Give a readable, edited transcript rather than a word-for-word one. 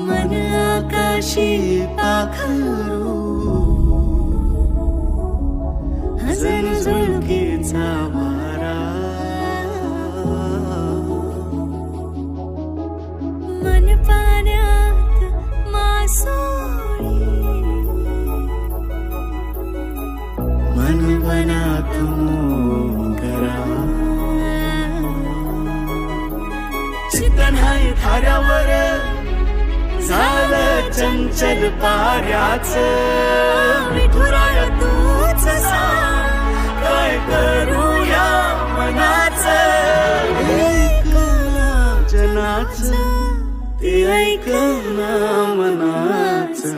मन आकाशी पाखरू, हसन झुळकेचा वारा, मन पाण्यात मासोळी, मन वनात मोगरा, चित्त नाही थाऱ्यावर झालं चंचल पाऱ्याचं, विठुराय तूच सांग काय करूया मनाचं, ऐकला जनाचं ते ऐकना मनाचं.